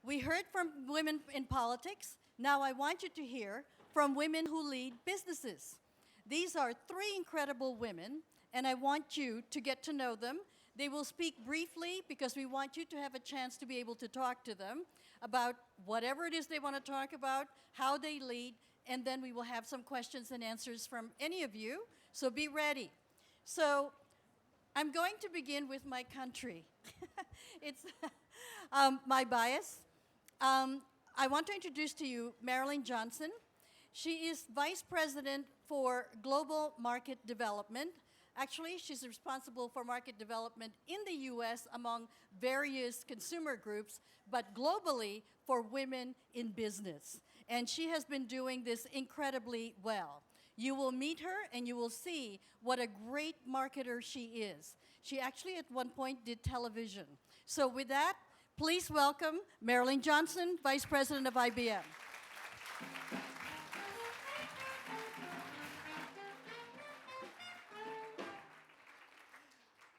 We heard from women in politics. Now I want you to hear from women who lead businesses. These are three incredible women, and I want you to get to know them. They will speak briefly because we want you to have a chance to be able to talk to them about whatever it is they want to talk about, how they lead, and then we will have some questions and answers from any of you, so be ready. So I'm going to begin with my country. It's my bias. I want to introduce to you Marilyn Johnson. She is Vice President for Global Market Development. Actually, she's responsible for market development in the U.S. among various consumer groups, but globally for women in business. And she has been doing this incredibly well. You will meet her and you will see what a great marketer she is. She actually at one point did television. So with that, please welcome Marilyn Johnson, Vice President of IBM.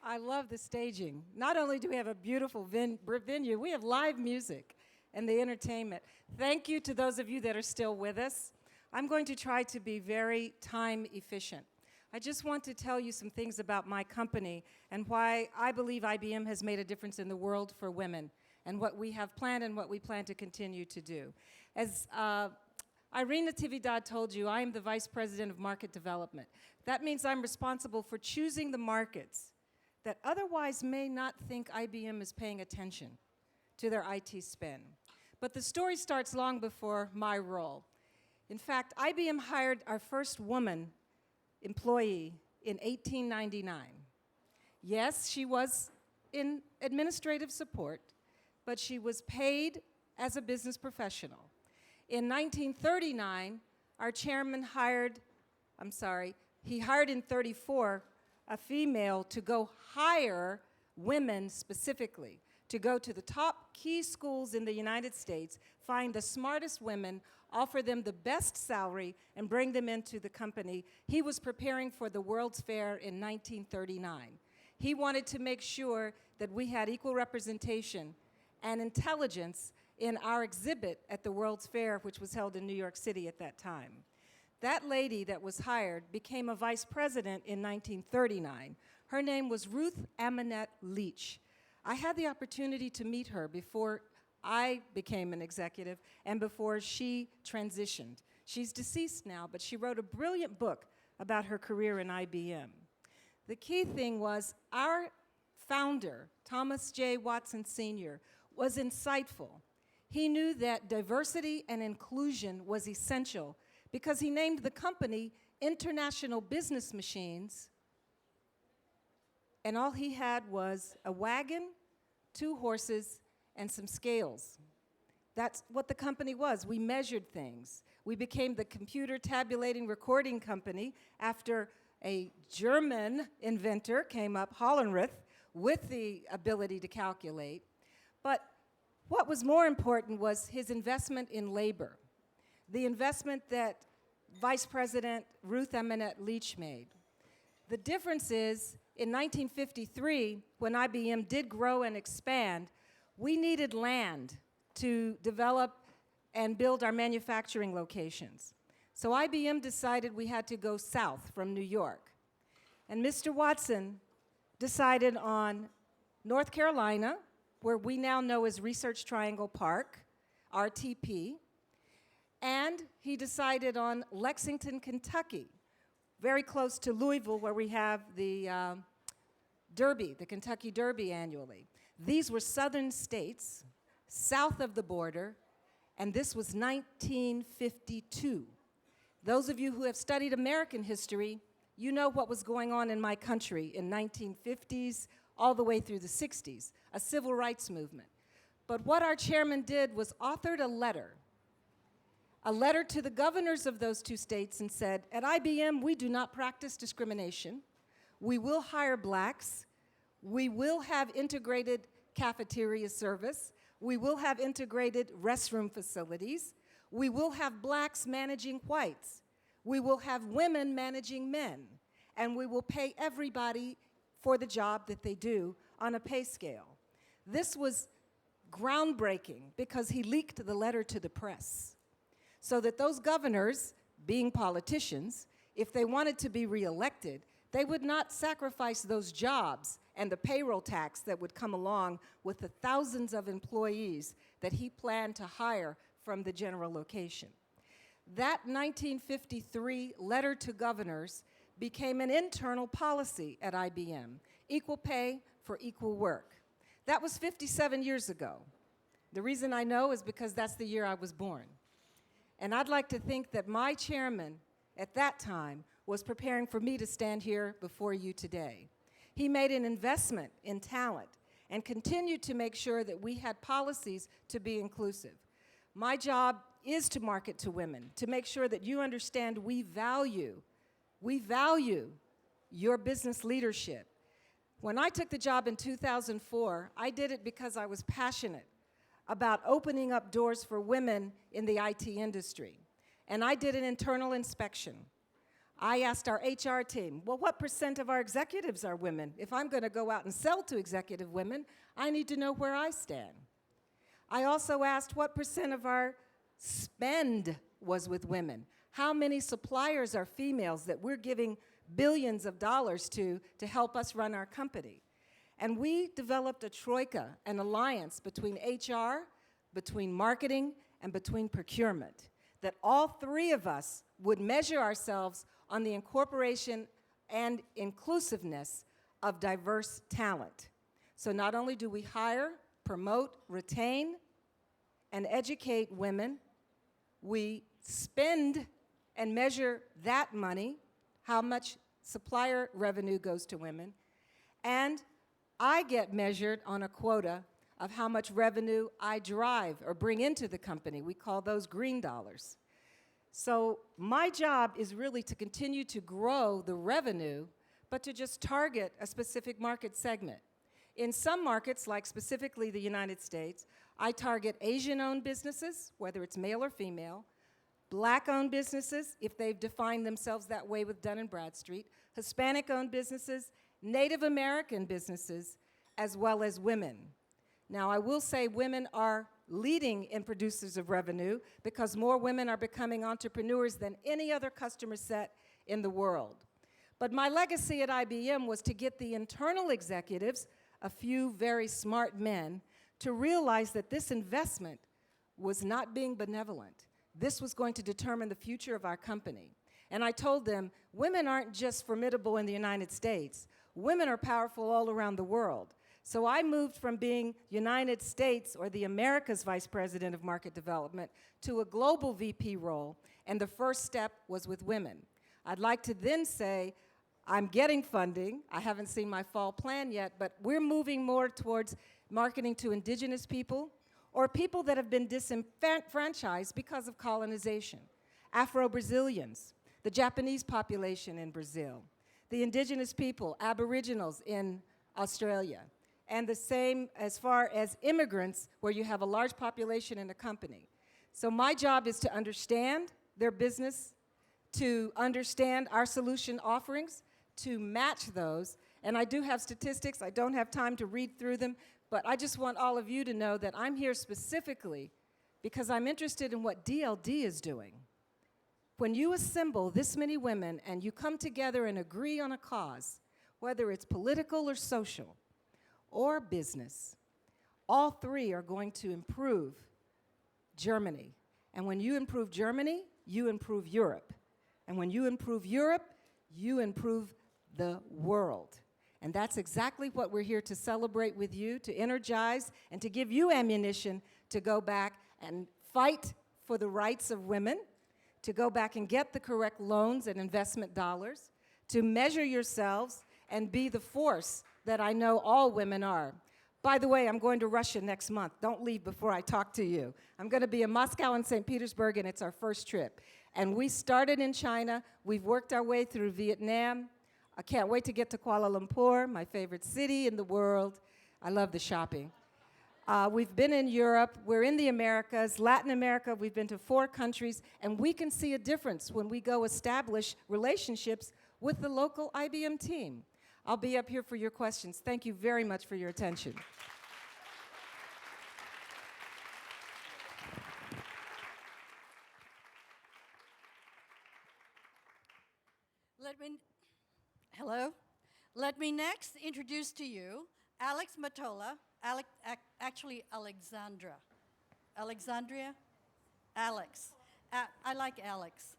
I love the staging. Not only do we have a beautiful venue, we have live music and the entertainment. Thank you to those of you that are still with us. I'm going to try to be very time efficient. I just want to tell you some things about my company and why I believe IBM has made a difference in the world for women and what we have planned and what we plan to continue to do. As Irene Natividad told you, I am the Vice President of Market Development. That means I'm responsible for choosing the markets that otherwise may not think IBM is paying attention to their IT spend. But the story starts long before my role. In fact, IBM hired our first woman employee in 1899. Yes, she was in administrative support, but she was paid as a business professional. In 1939, our chairman hired in 34, a female to go hire women specifically, to go to the top key schools in the United States, find the smartest women, offer them the best salary, and bring them into the company. He was preparing for the World's Fair in 1939. He wanted to make sure that we had equal representation and intelligence in our exhibit at the World's Fair, which was held in New York City at that time. That lady that was hired became a vice president in 1939. Her name was Ruth Aminette Leach. I had the opportunity to meet her before I became an executive and before she transitioned. She's deceased now, but she wrote a brilliant book about her career in IBM. The key thing was our founder, Thomas J. Watson Sr., was insightful. He knew that diversity and inclusion was essential because he named the company International Business Machines, and all he had was a wagon, 2 horses, and some scales. That's what the company was. We measured things. We became the computer tabulating recording company after a German inventor came up, Hollenrith, with the ability to calculate. But what was more important was his investment in labor, the investment that Vice President Ruth Aminette Leach made. The difference is, in 1953, when IBM did grow and expand, we needed land to develop and build our manufacturing locations. So IBM decided we had to go south from New York. And Mr. Watson decided on North Carolina, where we now know as Research Triangle Park, RTP, and he decided on Lexington, Kentucky, very close to Louisville, where we have the Derby, the Kentucky Derby annually. These were southern states, south of the border, and this was 1952. Those of you who have studied American history, you know what was going on in my country in 1950s all the way through the 60s, a civil rights movement. But what our chairman did was authored a letter to the governors of those 2 states and said, at IBM, we do not practice discrimination. We will hire blacks. We will have integrated cafeteria service. We will have integrated restroom facilities. We will have blacks managing whites. We will have women managing men. And we will pay everybody for the job that they do on a pay scale. This was groundbreaking because he leaked the letter to the press so that those governors, being politicians, if they wanted to be reelected, they would not sacrifice those jobs and the payroll tax that would come along with the thousands of employees that he planned to hire from the general location. That 1953 letter to governors became an internal policy at IBM, equal pay for equal work. That was 57 years ago. The reason I know is because that's the year I was born. And I'd like to think that my chairman at that time was preparing for me to stand here before you today. He made an investment in talent and continued to make sure that we had policies to be inclusive. My job is to market to women, to make sure that you understand we value your business leadership. When I took the job in 2004, I did it because I was passionate about opening up doors for women in the IT industry. And I did an internal inspection. I asked our HR team, well, what % of our executives are women? If I'm going to go out and sell to executive women, I need to know where I stand. I also asked what % of our spend was with women. How many suppliers are females that we're giving billions of dollars to help us run our company? And we developed a troika, an alliance between HR, between marketing, and between procurement, that all three of us would measure ourselves on the incorporation and inclusiveness of diverse talent. So not only do we hire, promote, retain, and educate women, we spend and measure that money, how much supplier revenue goes to women, and I get measured on a quota of how much revenue I drive or bring into the company. We call those green dollars. So my job is really to continue to grow the revenue, but to just target a specific market segment. In some markets, like specifically the United States, I target Asian-owned businesses, whether it's male or female, Black-owned businesses, if they've defined themselves that way with Dun & Bradstreet, Hispanic-owned businesses, Native American businesses, as well as women. Now, I will say women are leading in producers of revenue because more women are becoming entrepreneurs than any other customer set in the world. But my legacy at IBM was to get the internal executives, a few very smart men, to realize that this investment was not being benevolent. This was going to determine the future of our company. And I told them, women aren't just formidable in the United States. Women are powerful all around the world. So I moved from being United States or the Americas Vice President of Market Development to a global VP role, and the first step was with women. I'd like to then say, I'm getting funding. I haven't seen my fall plan yet, but we're moving more towards marketing to indigenous people or people that have been disenfranchised because of colonization. Afro-Brazilians, the Japanese population in Brazil, the indigenous people, aboriginals in Australia, and the same as far as immigrants where you have a large population in a company. So my job is to understand their business, to understand our solution offerings, to match those. And I do have statistics. I don't have time to read through them, but I just want all of you to know that I'm here specifically because I'm interested in what DLD is doing. When you assemble this many women and you come together and agree on a cause, whether it's political or social or business, all three are going to improve Germany. And when you improve Germany, you improve Europe. And when you improve Europe, you improve the world. And that's exactly what we're here to celebrate with you, to energize, and to give you ammunition to go back and fight for the rights of women, to go back and get the correct loans and investment dollars, to measure yourselves and be the force that I know all women are. By the way, I'm going to Russia next month. Don't leave before I talk to you. I'm going to be in Moscow and St. Petersburg, and it's our first trip. And we started in China. We've worked our way through Vietnam. I can't wait to get to Kuala Lumpur, my favorite city in the world. I love the shopping. We've been in Europe. We're in the Americas, Latin America. We've been to 4 countries, and we can see a difference when we go establish relationships with the local IBM team. I'll be up here for your questions. Thank you very much for your attention. Let me, hello. Let me next introduce to you Alex Mathole, actually Alexandra. Alexandria? Alex. I like Alex.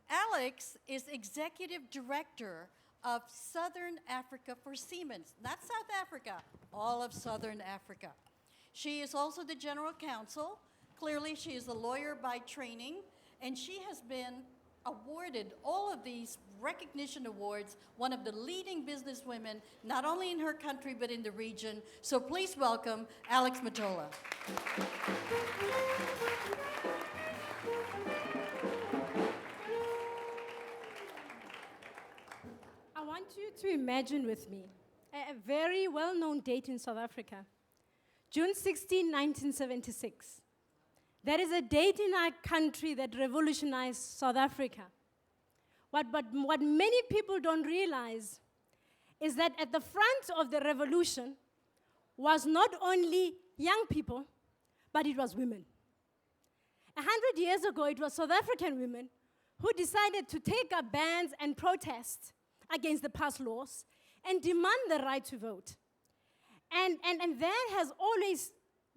Alex is Executive Director of Southern Africa for Siemens. Not South Africa, all of Southern Africa. She is also the General Counsel. Clearly, she is a lawyer by training, and she has been awarded all of these recognition awards, one of the leading businesswomen, not only in her country, but in the region. So please welcome Alex Mathole. I want you to imagine with me a very well-known date in South Africa, June 16, 1976. That is a date in our country that revolutionized South Africa. What many people don't realize is that at the front of the revolution was not only young people, but it was women. 100 years ago, it was South African women who decided to take up bands and protest against the past laws and demand the right to vote. And that has always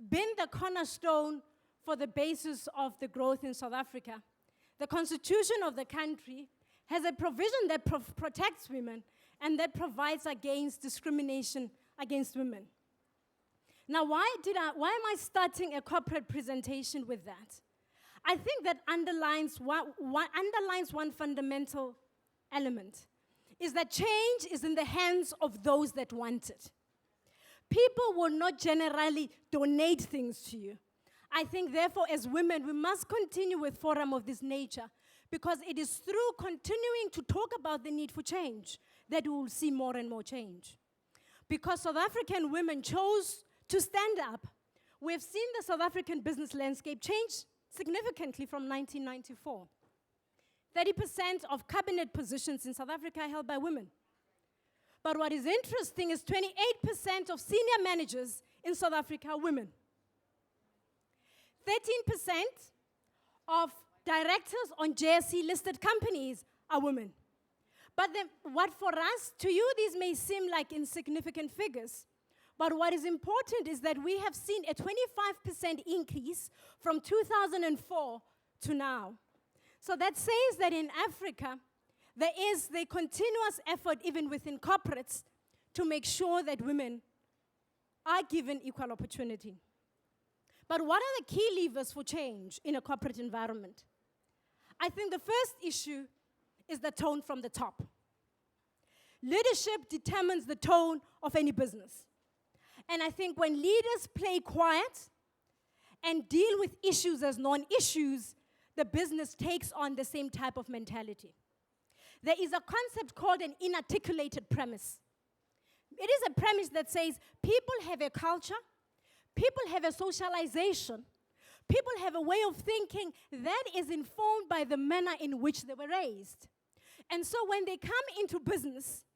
been the cornerstone for the basis of the growth in South Africa. The constitution of the country has a provision that protects women and that provides against discrimination against women. Now, why am I starting a corporate presentation with that? I think that underlines one fundamental element, is that change is in the hands of those that want it. People will not generally donate things to you. I think, therefore, as women, we must continue with forum of this nature, because it is through continuing to talk about the need for change that we will see more and more change. Because South African women chose to stand up, we have seen the South African business landscape change significantly from 1994. 30% of cabinet positions in South Africa are held by women. But what is interesting is 28% of senior managers in South Africa are women. 13% of directors on JSE-listed companies are women. But what for us, to you, these may seem like insignificant figures. But what is important is that we have seen a 25% increase from 2004 to now. So that says that in Africa, there is the continuous effort, even within corporates, to make sure that women are given equal opportunity. But what are the key levers for change in a corporate environment? I think the first issue is the tone from the top. Leadership determines the tone of any business. And I think when leaders play quiet and deal with issues as non-issues, the business takes on the same type of mentality. There is a concept called an inarticulated premise. It is a premise that says people have a culture, people have a socialization, people have a way of thinking that is informed by the manner in which they were raised. And so when they come into business,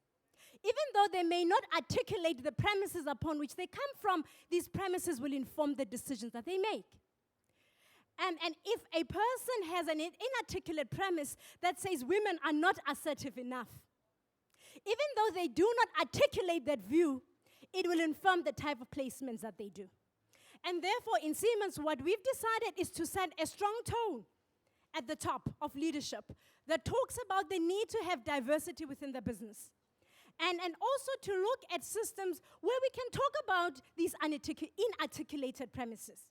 even though they may not articulate the premises upon which they come from, these premises will inform the decisions that they make. And if a person has an inarticulate premise that says women are not assertive enough, even though they do not articulate that view, it will inform the type of placements that they do. And therefore, in Siemens, what we've decided is to set a strong tone at the top of leadership that talks about the need to have diversity within the business. And also to look at systems where we can talk about these inarticulated premises.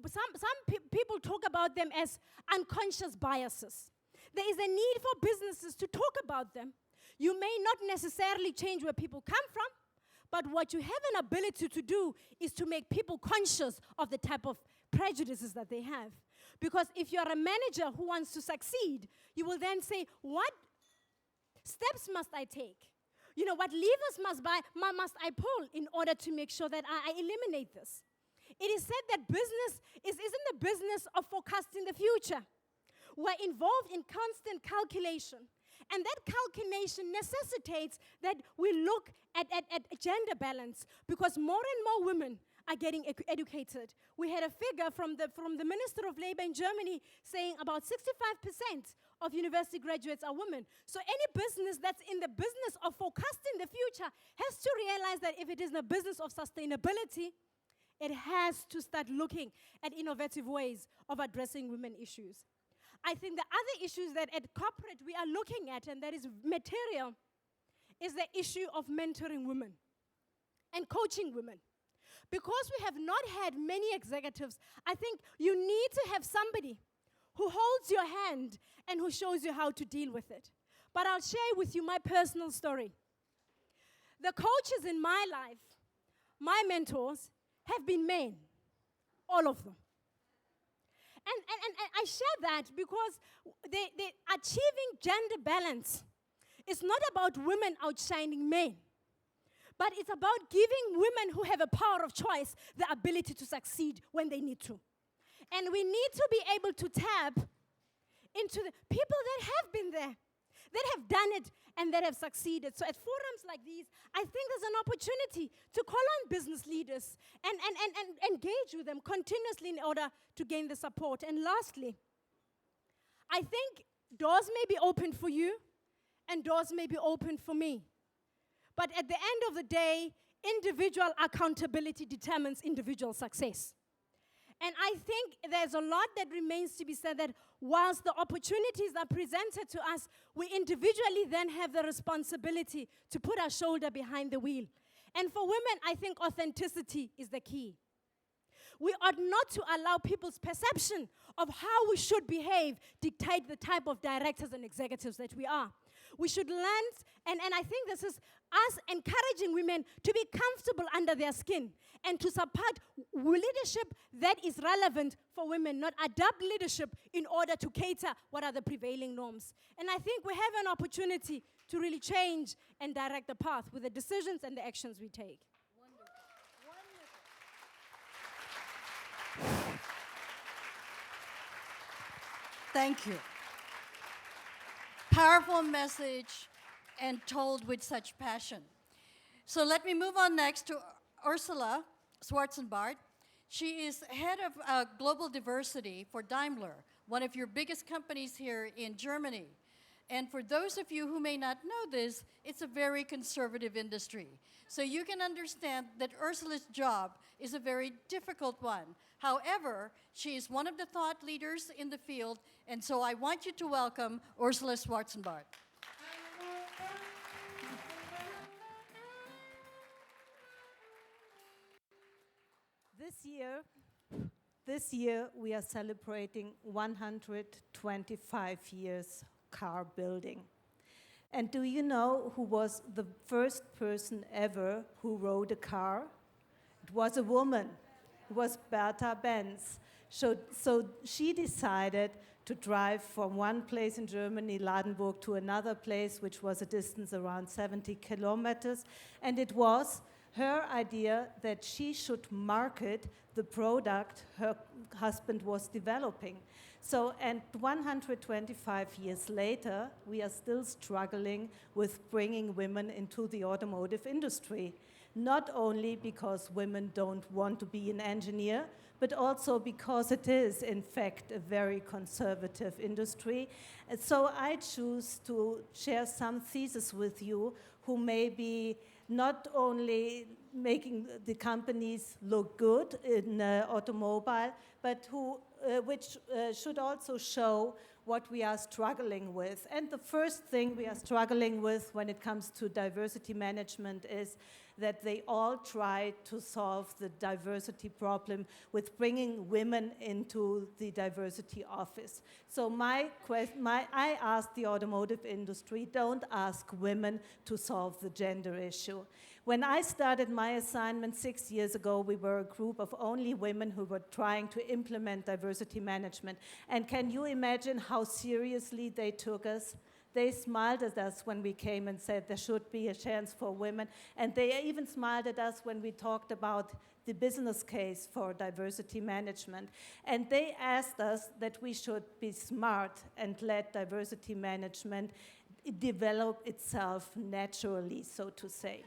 Some people talk about them as unconscious biases. There is a need for businesses to talk about them. You may not necessarily change where people come from, but what you have an ability to do is to make people conscious of the type of prejudices that they have. Because if you're a manager who wants to succeed, you will then say, what steps must I take? What levers must I pull in order to make sure that I eliminate this? It is said that business isn't the business of forecasting the future. We're involved in constant calculation. And that calculation necessitates that we look at gender balance, because more and more women are getting educated. We had a figure from the Minister of Labor in Germany saying about 65% of university graduates are women. So any business that's in the business of forecasting the future has to realize that if it is in a business of sustainability, it has to start looking at innovative ways of addressing women issues. I think the other issues that at corporate we are looking at, and that is material, is the issue of mentoring women and coaching women. Because we have not had many executives, I think you need to have somebody who holds your hand and who shows you how to deal with it. But I'll share with you my personal story. The coaches in my life, my mentors, have been men, all of them. And I share that because they achieving gender balance is not about women outshining men, but it's about giving women who have a power of choice the ability to succeed when they need to. And we need to be able to tap into the people that have been there, that have done it, and that have succeeded. So at forums like these, I think there's an opportunity to call on business leaders and engage with them continuously in order to gain the support. And lastly, I think doors may be open for you and doors may be open for me. But at the end of the day, individual accountability determines individual success. And I think there's a lot that remains to be said, that whilst the opportunities are presented to us, we individually then have the responsibility to put our shoulder behind the wheel. And for women, I think authenticity is the key. We ought not to allow people's perception of how we should behave dictate the type of directors and executives that we are. We should learn, and I think this is us encouraging women to be comfortable under their skin and to support leadership that is relevant for women, not adopt leadership in order to cater what are the prevailing norms. And I think we have an opportunity to really change and direct the path with the decisions and the actions we take. Thank you. Powerful message and told with such passion. So let me move on next to Ursula Schwarzenbart. She is head of global diversity for Daimler, one of your biggest companies here in Germany. And for those of you who may not know this, it's a very conservative industry. So you can understand that Ursula's job is a very difficult one. However, she is one of the thought leaders in the field, and so I want you to welcome Ursula Schwarzenbart. This year we are celebrating 125 years car building. And do you know who was the first person ever who rode a car? It was a woman. It was Bertha Benz. So she decided to drive from one place in Germany, Ladenburg, to another place, which was a distance around 70 kilometers. And it was her idea that she should market the product her husband was developing. So, and 125 years later, we are still struggling with bringing women into the automotive industry. Not only because women don't want to be an engineer, but also because it is, in fact, a very conservative industry. And so I choose to share some theses with you who may be not only making the companies look good in automobile, but which should also show what we are struggling with. And the first thing we are struggling with when it comes to diversity management is that they all try to solve the diversity problem with bringing women into the diversity office. So I ask the automotive industry, don't ask women to solve the gender issue. When I started my assignment 6 years ago, we were a group of only women who were trying to implement diversity management. And can you imagine how seriously they took us? They smiled at us when we came and said there should be a chance for women. And they even smiled at us when we talked about the business case for diversity management. And they asked us that we should be smart and let diversity management develop itself naturally, so to say.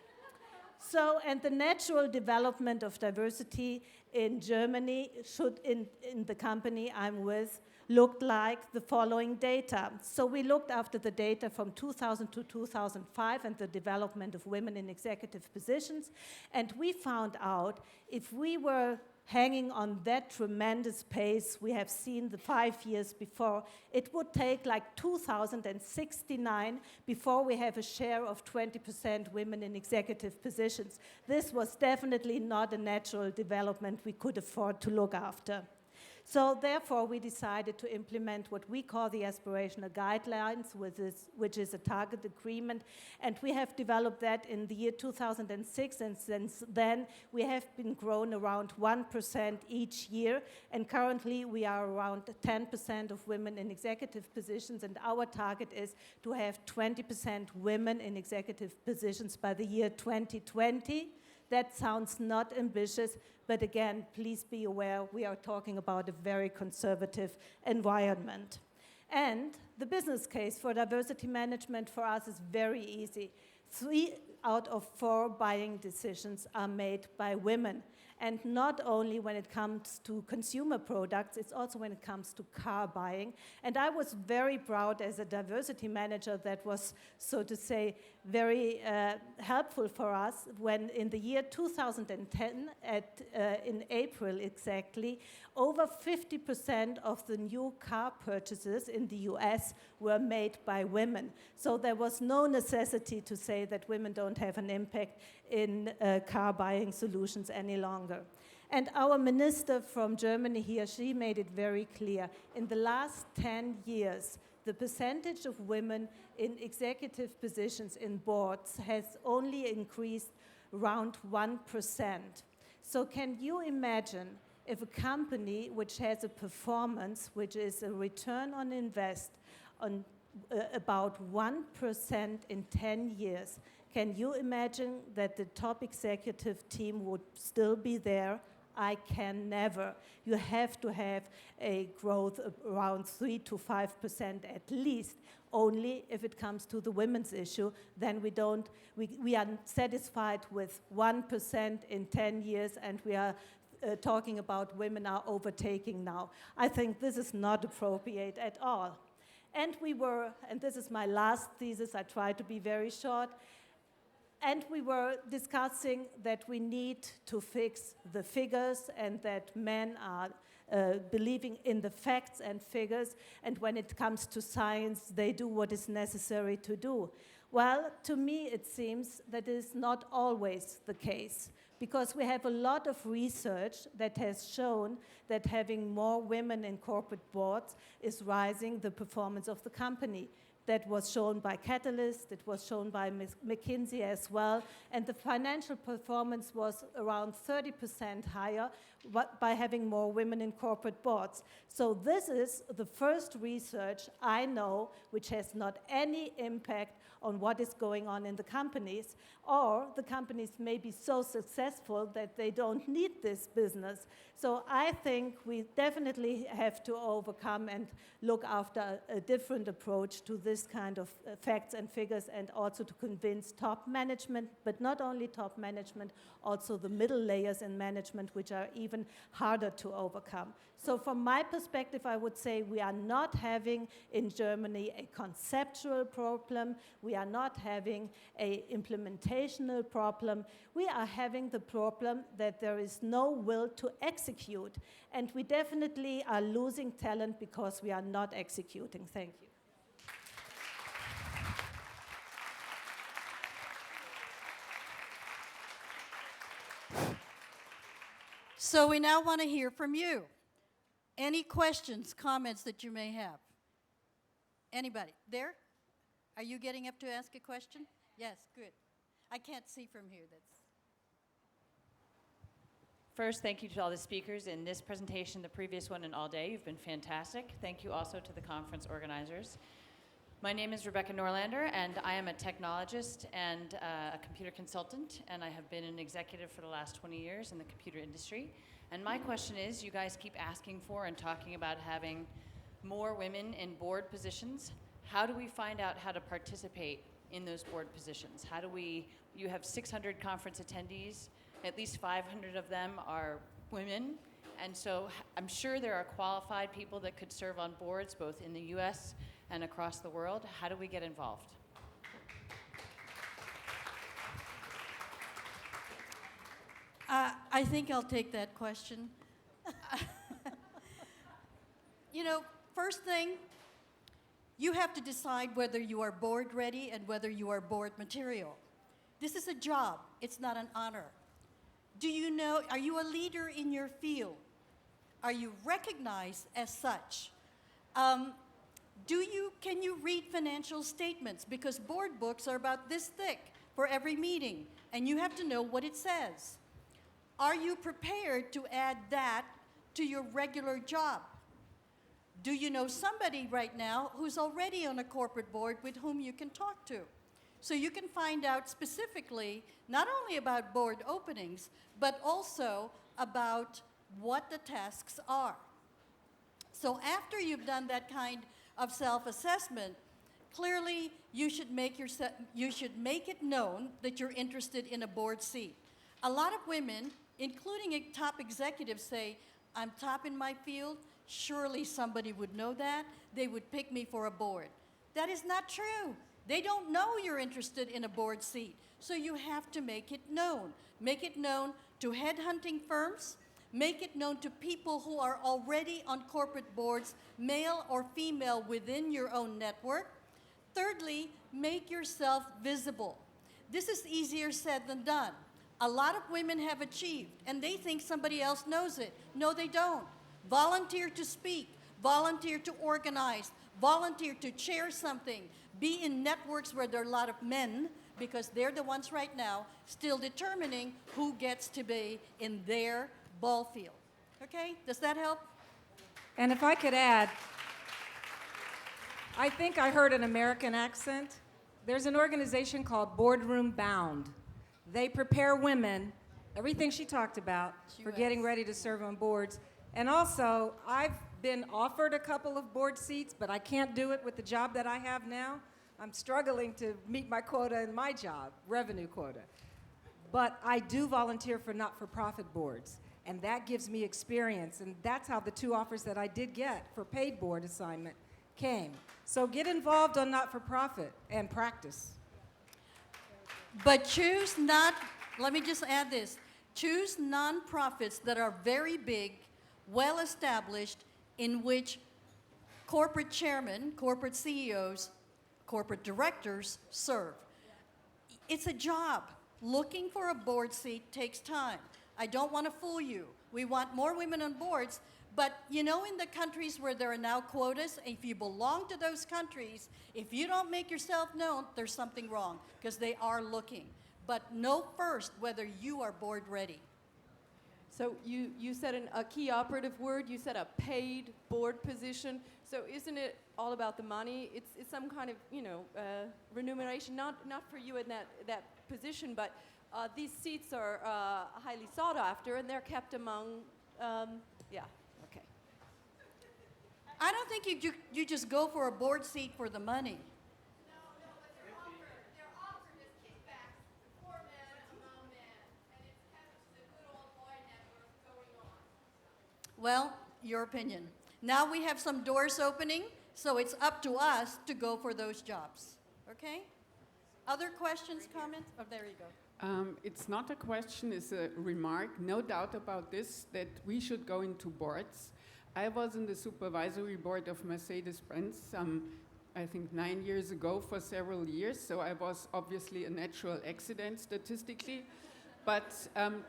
So, and the natural development of diversity in Germany should, in the company I'm with, looked like the following data. So we looked after the data from 2000 to 2005 and the development of women in executive positions, and we found out if we were hanging on that tremendous pace we have seen the 5 years before, it would take like 2069 before we have a share of 20% women in executive positions. This was definitely not a natural development we could afford to look after. So therefore, we decided to implement what we call the aspirational guidelines, which is a target agreement. And we have developed that in the year 2006. And since then, we have been grown around 1% each year. And currently, we are around 10% of women in executive positions. And our target is to have 20% women in executive positions by the year 2020. That sounds not ambitious, but again, please be aware we are talking about a very conservative environment. And the business case for diversity management for us is very easy. 3 out of 4 buying decisions are made by women. And not only when it comes to consumer products, it's also when it comes to car buying. And I was very proud as a diversity manager that was, so to say, very helpful for us when in the year 2010, in April exactly, over 50% of the new car purchases in the US were made by women. So there was no necessity to say that women don't have an impact in car buying solutions any longer. And our minister from Germany here, she made it very clear. In the last 10 years, the percentage of women in executive positions in boards has only increased around 1%. So can you imagine if a company which has a performance, which is a return on invest on about 1% in 10 years, can you imagine that the top executive team would still be there? I can never. You have to have a growth of around 3 to 5% at least. Only if it comes to the women's issue, then we are satisfied with 1% in 10 years, and we are talking about women are overtaking now. I think this is not appropriate at all. And and this is my last thesis, I try to be very short, and we were discussing that we need to fix the figures and that men are believing in the facts and figures, and when it comes to science, they do what is necessary to do. Well, to me, it seems that is not always the case, because we have a lot of research that has shown that having more women in corporate boards is rising the performance of the company. That was shown by Catalyst, it was shown by McKinsey as well, and the financial performance was around 30% higher by having more women in corporate boards. So this is the first research I know which has not any impact on what is going on in the companies, or the companies may be so successful that they don't need this business. So I think we definitely have to overcome and look after a different approach to this kind of facts and figures, and also to convince top management, but not only top management, also the middle layers in management, which are even harder to overcome. So from my perspective, I would say we are not having in Germany a conceptual problem. We are not having an implementational problem. We are having the problem that there is no will to execute. And we definitely are losing talent because we are not executing. Thank you. So we now want to hear from you. Any questions, comments that you may have? Anybody? There? Are you getting up to ask a question? Yes, good. I can't see from here. First, thank you to all the speakers in this presentation, the previous one, and all day. You've been fantastic. Thank you also to the conference organizers. My name is Rebecca Norlander, and I am a technologist and a computer consultant, and I have been an executive for the last 20 years in the computer industry. And my question is, you guys keep asking for and talking about having more women in board positions. How do we find out how to participate in those board positions? How do we, you have 600 conference attendees, at least 500 of them are women, and so I'm sure there are qualified people that could serve on boards both in the US and across the world. How do we get involved? I think I'll take that question. You know, first thing, you have to decide whether you are board ready and whether you are board material. This is a job, it's not an honor. Do you know, are you a leader in your field? Are you recognized as such? Can you read financial statements? Because board books are about this thick for every meeting, and you have to know what it says. Are you prepared to add that to your regular job? Do you know somebody right now who's already on a corporate board with whom you can talk to? So you can find out specifically not only about board openings, but also about what the tasks are. So after you've done that kind of self-assessment, clearly you should make it known that you're interested in a board seat. A lot of women, including top executives, say, I'm top in my field, surely somebody would know that, they would pick me for a board. That is not true. They don't know you're interested in a board seat, so you have to make it known. Make it known to headhunting firms, make it known to people who are already on corporate boards, male or female within your own network. Thirdly, make yourself visible. This is easier said than done. A lot of women have achieved, and they think somebody else knows it. No, they don't. Volunteer to speak, volunteer to organize, volunteer to chair something, be in networks where there are a lot of men, because they're the ones right now still determining who gets to be in their ball field. Okay, does that help? And if I could add, I think I heard an American accent. There's an organization called Boardroom Bound. They prepare women, everything she talked about, for getting ready to serve on boards. And also, I've been offered a couple of board seats, but I can't do it with the job that I have now. I'm struggling to meet my quota in my job, revenue quota. But I do volunteer for not-for-profit boards, and that gives me experience, and that's how the 2 offers that I did get for paid board assignment came. So get involved on not-for-profit and practice. But choose not, let me just add this, choose nonprofits that are very big, well-established, in which corporate chairmen, corporate CEOs, corporate directors serve. It's a job. Looking for a board seat takes time. I don't want to fool you. We want more women on boards, but you know, in the countries where there are now quotas, if you belong to those countries, if you don't make yourself known, there's something wrong, because they are looking. But know first whether you are board ready. So you said a key operative word, you said a paid board position. So isn't it all about the money? It's some kind of, remuneration, not for you in that position, but these seats are highly sought after, and they're kept among, okay. I don't think you just go for a board seat for the money. No, but they're offered as kickbacks for men among men, and it's kind of just a good old boy network going on. Well, your opinion. Now we have some doors opening, so it's up to us to go for those jobs. Okay? Other questions, comments? Oh, there you go. It's not a question, it's a remark. No doubt about this, that we should go into boards. I was in the supervisory board of Mercedes-Benz, I think 9 years ago for several years, so I was obviously a natural accident statistically. But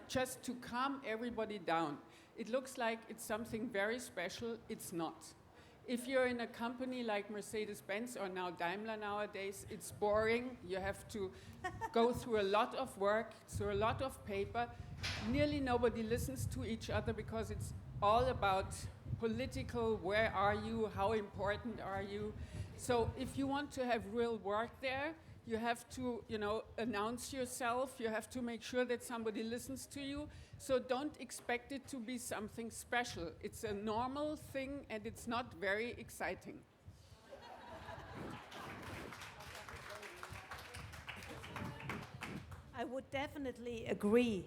just to calm everybody down, it looks like it's something very special. It's not. If you're in a company like Mercedes-Benz or now Daimler nowadays, it's boring. You have to go through a lot of work, through a lot of paper. Nearly nobody listens to each other because it's all about political, where are you, how important are you? So if you want to have real work there, you have to, announce yourself. You have to make sure that somebody listens to you. So don't expect it to be something special. It's a normal thing, and it's not very exciting. I would definitely agree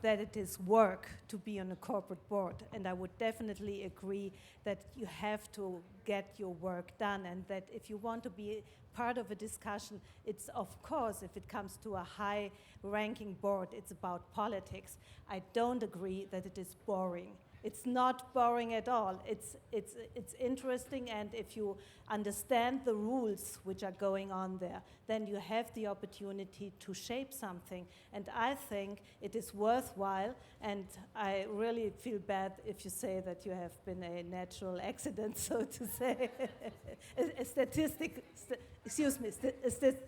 that it is work to be on a corporate board, and I would definitely agree that you have to get your work done, and that if you want to be part of a discussion, it's of course, if it comes to a high-ranking board, it's about politics. I don't agree that it is boring. It's not boring at all. It's interesting, and if you understand the rules which are going on there, then you have the opportunity to shape something. And I think it is worthwhile, and I really feel bad if you say that you have been a natural accident, so to say,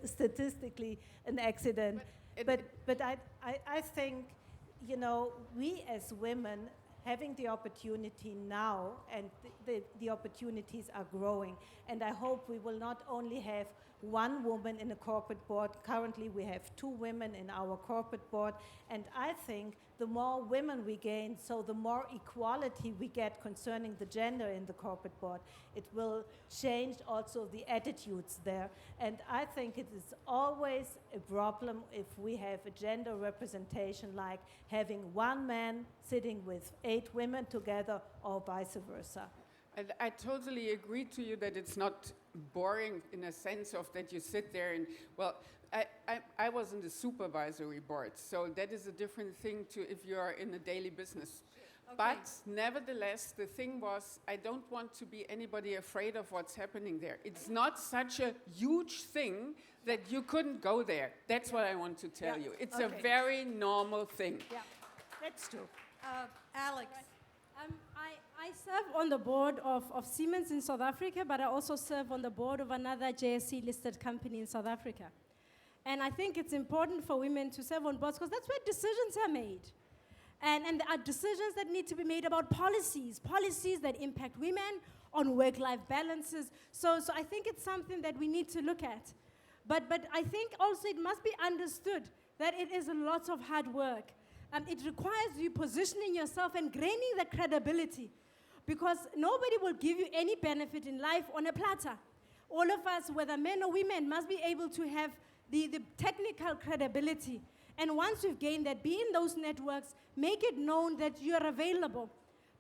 statistically an accident. But I think, you know, we as women having the opportunity now, and the opportunities are growing. And I hope we will not only have one woman in a corporate board. Currently, we have 2 women in our corporate board. And I think the more women we gain, so the more equality we get concerning the gender in the corporate board, it will change also the attitudes there. And I think it is always a problem if we have a gender representation, like having 1 man sitting with 8 women together, or vice versa. And I totally agree to you that it's not boring in a sense of that you sit there and, well, I was in the supervisory board, so that is a different thing to if you are in a daily business. Okay. But nevertheless, the thing was, I don't want to be anybody afraid of what's happening there. It's not such a huge thing that you couldn't go there. That's what I want to tell you. It's a very normal thing. Yeah, that's true. Alex. I serve on the board of Siemens in South Africa, but I also serve on the board of another JSE-listed company in South Africa. And I think it's important for women to serve on boards because that's where decisions are made. And there are decisions that need to be made about policies that impact women on work-life balances. So I think it's something that we need to look at. But I think also it must be understood that it is lots of hard work. It requires you positioning yourself and gaining the credibility, because nobody will give you any benefit in life on a platter. All of us, whether men or women, must be able to have the technical credibility. And once you've gained that, be in those networks, make it known that you're available.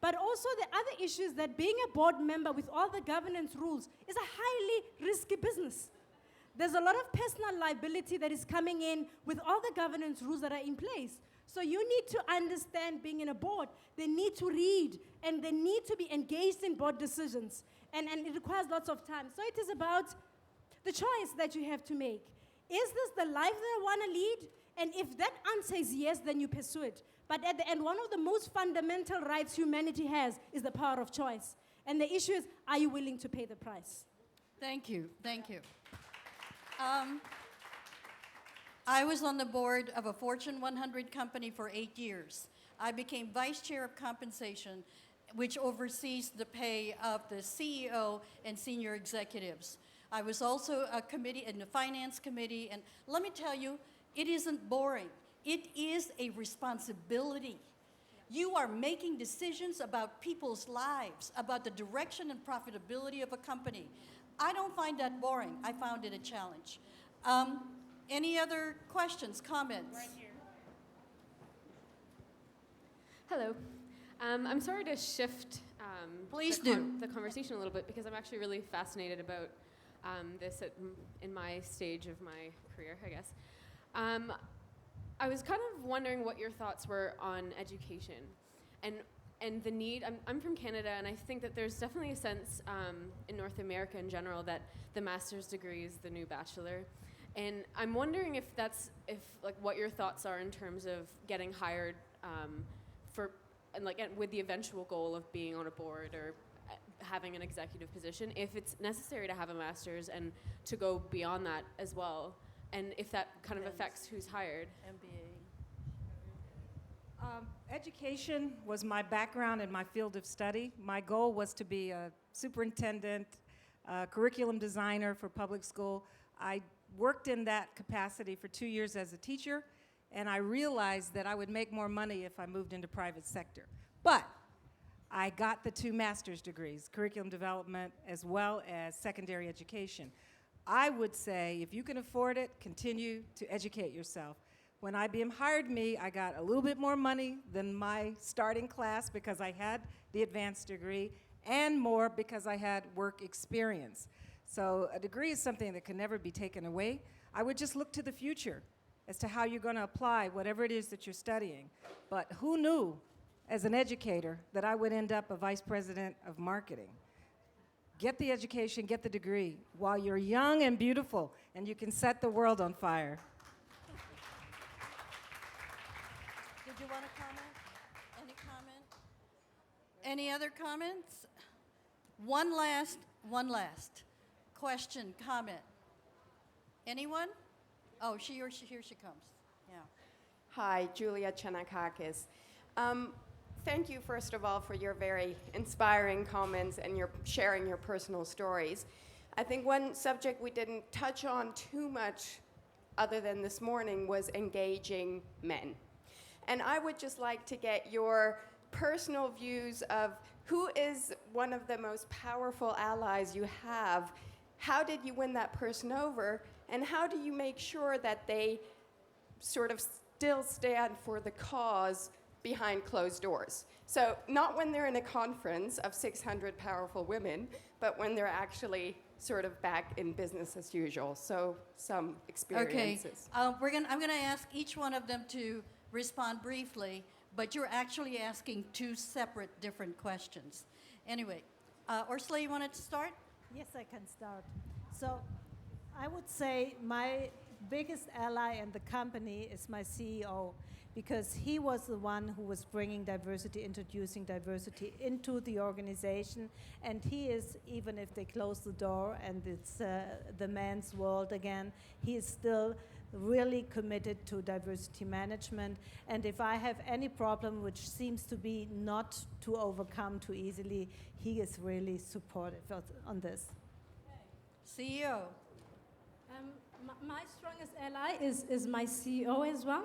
But also the other issue is that being a board member with all the governance rules is a highly risky business. There's a lot of personal liability that is coming in with all the governance rules that are in place. So you need to understand, being in a board, they need to read and they need to be engaged in board decisions. And it requires lots of time. So it is about the choice that you have to make. Is this the life that I want to lead? And if that answer is yes, then you pursue it. But at the end, one of the most fundamental rights humanity has is the power of choice. And the issue is, are you willing to pay the price? Thank you. Thank you. I was on the board of a Fortune 100 company for 8 years. I became vice chair of compensation, which oversees the pay of the CEO and senior executives. I was also a committee in the finance committee, and let me tell you, it isn't boring. It is a responsibility. You are making decisions about people's lives, about the direction and profitability of a company. I don't find that boring. I found it a challenge. Any other questions, comments? Right here. Hello. I'm sorry to shift Please do. The conversation a little bit, because I'm actually really fascinated about this in my stage of my career, I guess. I was kind of wondering what your thoughts were on education and the need. I'm from Canada, and I think that there's definitely a sense in North America in general that the master's degree is the new bachelor. And I'm wondering if what your thoughts are in terms of getting hired with the eventual goal of being on a board or having an executive position, if it's necessary to have a master's and to go beyond that as well, and if that kind of affects who's hired. MBA. Education was my background and my field of study. My goal was to be a superintendent, curriculum designer for public school. I worked in that capacity for 2 years as a teacher, and I realized that I would make more money if I moved into private sector. But I got the 2 master's degrees, curriculum development as well as secondary education. I would say if you can afford it, continue to educate yourself. When IBM hired me, I got a little bit more money than my starting class because I had the advanced degree, and more because I had work experience. So a degree is something that can never be taken away. I would just look to the future as to how you're going to apply whatever it is that you're studying. But who knew, as an educator, that I would end up a vice president of marketing? Get the education, get the degree while you're young and beautiful, and you can set the world on fire. Did you want to comment? Any comment? Any other comments? One last question, comment. Anyone? Oh, here she comes. Yeah. Hi, Julia Chanakakis. Thank you, first of all, for your very inspiring comments and your sharing your personal stories. I think one subject we didn't touch on too much other than this morning was engaging men. And I would just like to get your personal views of who is one of the most powerful allies you have. How did you win that person over? And how do you make sure that they sort of still stand for the cause behind closed doors? So not when they're in a conference of 600 powerful women, but when they're actually sort of back in business as usual. So some experiences. Okay, I'm going to ask each one of them to respond briefly, but you're actually asking two separate, different questions. Anyway, Ursula, you wanted to start? Yes, I can start. So I would say my biggest ally in the company is my CEO, because he was the one who was bringing diversity, introducing diversity into the organization. And he is, even if they close the door and it's the man's world again, he is still really committed to diversity management. And if I have any problem, which seems to be not to overcome too easily, he is really supportive on this. CEO. My strongest ally is my CEO as well.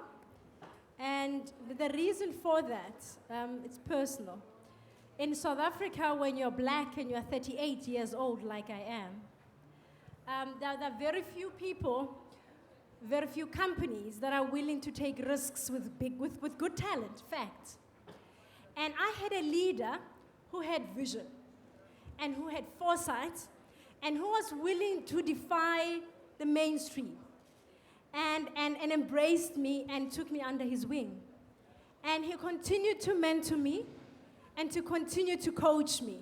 And the reason for that, it's personal. In South Africa, when you're black and you're 38 years old, like I am, there are very few people, very few companies that are willing to take risks with good talent, fact. And I had a leader who had vision and who had foresight and who was willing to defy the mainstream and embraced me and took me under his wing. And he continued to mentor me and to continue to coach me.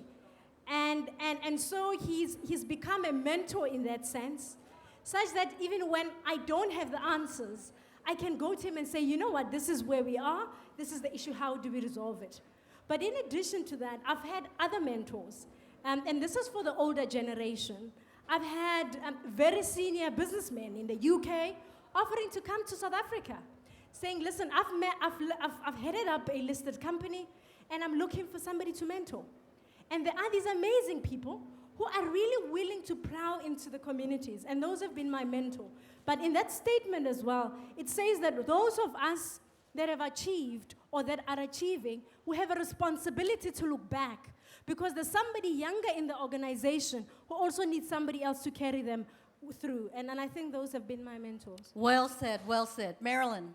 And so he's become a mentor in that sense, such that even when I don't have the answers, I can go to him and say, you know what, this is where we are, this is the issue, how do we resolve it? But in addition to that, I've had other mentors, and this is for the older generation. I've had very senior businessmen in the UK offering to come to South Africa, saying, listen, I've headed up a listed company, and I'm looking for somebody to mentor. And there are these amazing people who are really willing to plow into the communities, and those have been my mentor. But in that statement as well, it says that those of us that have achieved or that are achieving, we have a responsibility to look back, because there's somebody younger in the organization who also needs somebody else to carry them through. And I think those have been my mentors. Well said, well said. Marilyn.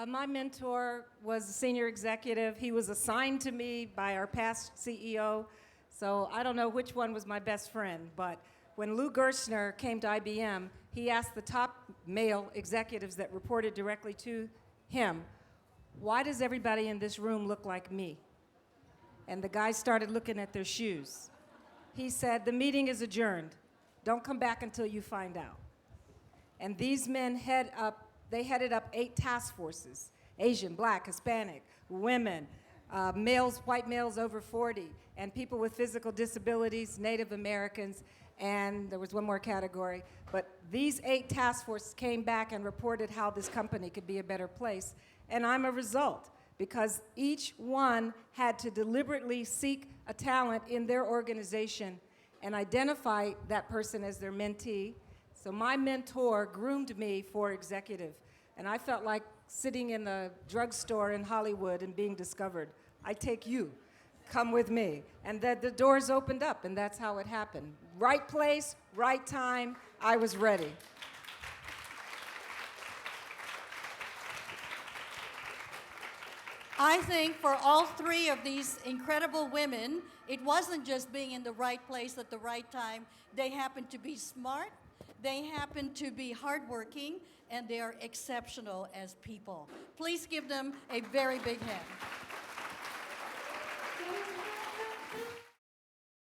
My mentor was a senior executive. He was assigned to me by our past CEO. So I don't know which one was my best friend, but when Lou Gerstner came to IBM, he asked the top male executives that reported directly to him, why does everybody in this room look like me? And the guys started looking at their shoes. He said, the meeting is adjourned. Don't come back until you find out. And these men headed up 8 task forces, Asian, Black, Hispanic, women, males, white males over 40, and people with physical disabilities, Native Americans, and there was one more category. But these 8 task forces came back and reported how this company could be a better place. And I'm a result, because each one had to deliberately seek a talent in their organization and identify that person as their mentee. So my mentor groomed me for executive. And I felt like sitting in the drugstore in Hollywood and being discovered. I take you, come with me. And the doors opened up, and that's how it happened. Right place, right time, I was ready. I think for all three of these incredible women, it wasn't just being in the right place at the right time. They happened to be smart, they happen to be hardworking, and they are exceptional as people. Please give them a very big hand.